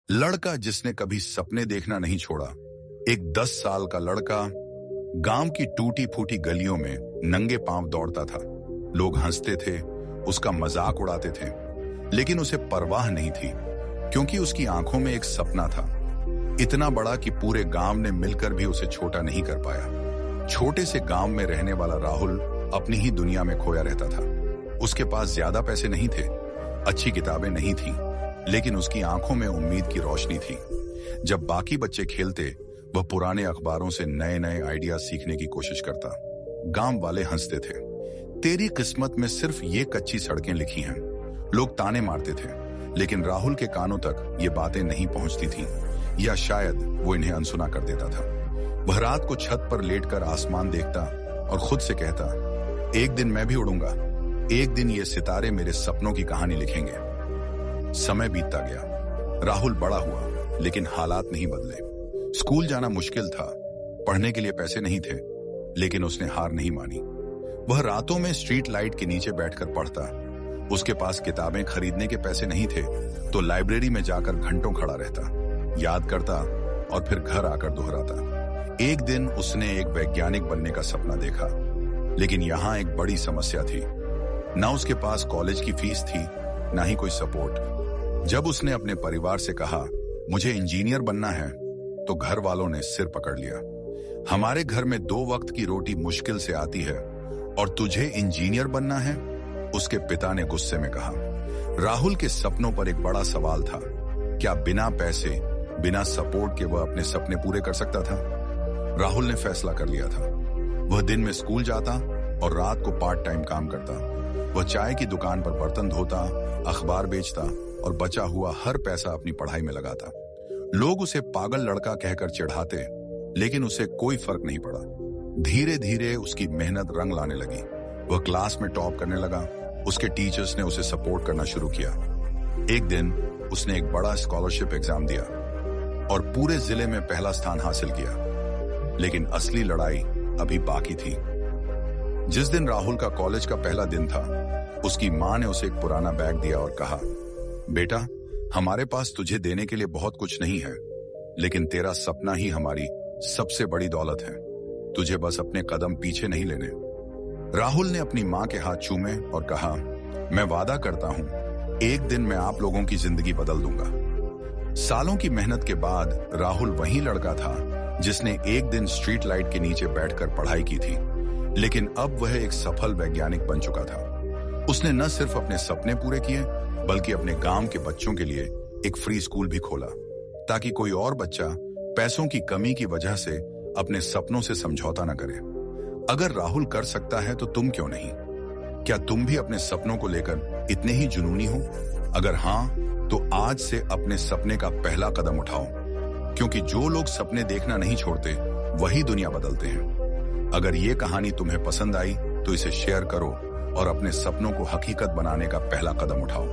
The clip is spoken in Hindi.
लड़का जिसने कभी सपने देखना नहीं छोड़ा। एक 10 साल का लड़का गांव की टूटी फूटी गलियों में नंगे पांव दौड़ता था। लोग हंसते थे, उसका मजाक उड़ाते थे, लेकिन उसे परवाह नहीं थी, क्योंकि उसकी आंखों में एक सपना था, इतना बड़ा कि पूरे गांव ने मिलकर भी उसे छोटा नहीं कर पाया। छोटे से गांव में रहने वाला राहुल अपनी ही दुनिया में खोया रहता था। उसके पास ज्यादा पैसे नहीं थे, अच्छी किताबें नहीं थी, लेकिन उसकी आंखों में उम्मीद की रोशनी थी। जब बाकी बच्चे खेलते, वह पुराने अखबारों से नए नए आइडिया सीखने की कोशिश करता। गांव वाले हंसते थे, तेरी किस्मत में सिर्फ ये कच्ची सड़कें लिखी हैं। लोग ताने मारते थे, लेकिन राहुल के कानों तक ये बातें नहीं पहुंचती थीं, या शायद वो इन्हें अनसुना कर देता था। वह रात को छत पर लेटकर आसमान देखता और खुद से कहता, एक दिन मैं भी उड़ूंगा, एक दिन ये सितारे मेरे सपनों की कहानी लिखेंगे। समय बीतता गया, राहुल बड़ा हुआ, लेकिन हालात नहीं बदले। स्कूल जाना मुश्किल था, पढ़ने के लिए पैसे नहीं थे, लेकिन उसने हार नहीं मानी। वह रातों में स्ट्रीट लाइट के नीचे बैठकर पढ़ता। उसके पास किताबें खरीदने के पैसे नहीं थे, तो लाइब्रेरी में जाकर घंटों खड़ा रहता, याद करता और फिर घर आकर दोहराता। एक दिन उसने एक वैज्ञानिक बनने का सपना देखा, लेकिन यहाँ एक बड़ी समस्या थी। ना उसके पास कॉलेज की फीस थी, ना ही कोई सपोर्ट। जब उसने अपने परिवार से कहा, मुझे इंजीनियर बनना है, तो घर वालों ने सिर पकड़ लिया। हमारे घर में 2 वक्त की रोटी मुश्किल से आती है और तुझे इंजीनियर बनना है, उसके पिता ने गुस्से में कहा। राहुल के सपनों पर एक बड़ा सवाल था, क्या बिना पैसे, बिना सपोर्ट के वह अपने सपने पूरे कर सकता था? राहुल ने फैसला कर लिया था। वह दिन में स्कूल जाता और रात को पार्ट टाइम काम करता। वह चाय की दुकान पर बर्तन धोता, अखबार बेचता और बचा हुआ हर पैसा अपनी पढ़ाई में लगाता। लोग उसे पागल लड़का कहकर चिढ़ाते, लेकिन उसे कोई फर्क नहीं पड़ा। धीरे धीरे उसकी मेहनत रंग लाने लगी। वह क्लास में टॉप करने लगा। उसके टीचर्स ने उसे सपोर्ट करना शुरू किया। एक दिन उसने एक बड़ा स्कॉलरशिप एग्जाम दिया और पूरे जिले में पहला स्थान हासिल किया। लेकिन असली लड़ाई अभी बाकी थी। जिस दिन राहुल का कॉलेज का पहला दिन था, उसकी मां ने उसे एक पुराना बैग दिया और कहा, बेटा, हमारे पास तुझे देने के लिए बहुत कुछ नहीं है, लेकिन तेरा सपना ही हमारी सबसे बड़ी दौलत है। तुझे बस अपने कदम पीछे नहीं लेने। राहुल ने अपनी मां के हाथ चूमे और कहा, मैं वादा करता हूं, एक दिन मैं आप लोगों की जिंदगी बदल दूंगा। सालों की मेहनत के बाद राहुल वही लड़का था जिसने एक दिन स्ट्रीट लाइट के नीचे बैठकर पढ़ाई की थी, लेकिन अब वह एक सफल वैज्ञानिक बन चुका था। उसने न सिर्फ अपने सपने पूरे किए, बल्कि अपने गांव के बच्चों के लिए एक फ्री स्कूल भी खोला, ताकि कोई और बच्चा पैसों की कमी की वजह से अपने सपनों से समझौता न करे। अगर राहुल कर सकता है तो तुम क्यों नहीं? क्या तुम भी अपने सपनों को लेकर इतने ही जुनूनी हो? अगर हां, तो आज से अपने सपने का पहला कदम उठाओ, क्योंकि जो लोग सपने देखना नहीं छोड़ते, वही दुनिया बदलते हैं। अगर ये कहानी तुम्हें पसंद आई तो इसे शेयर करो और अपने सपनों को हकीकत बनाने का पहला कदम उठाओ।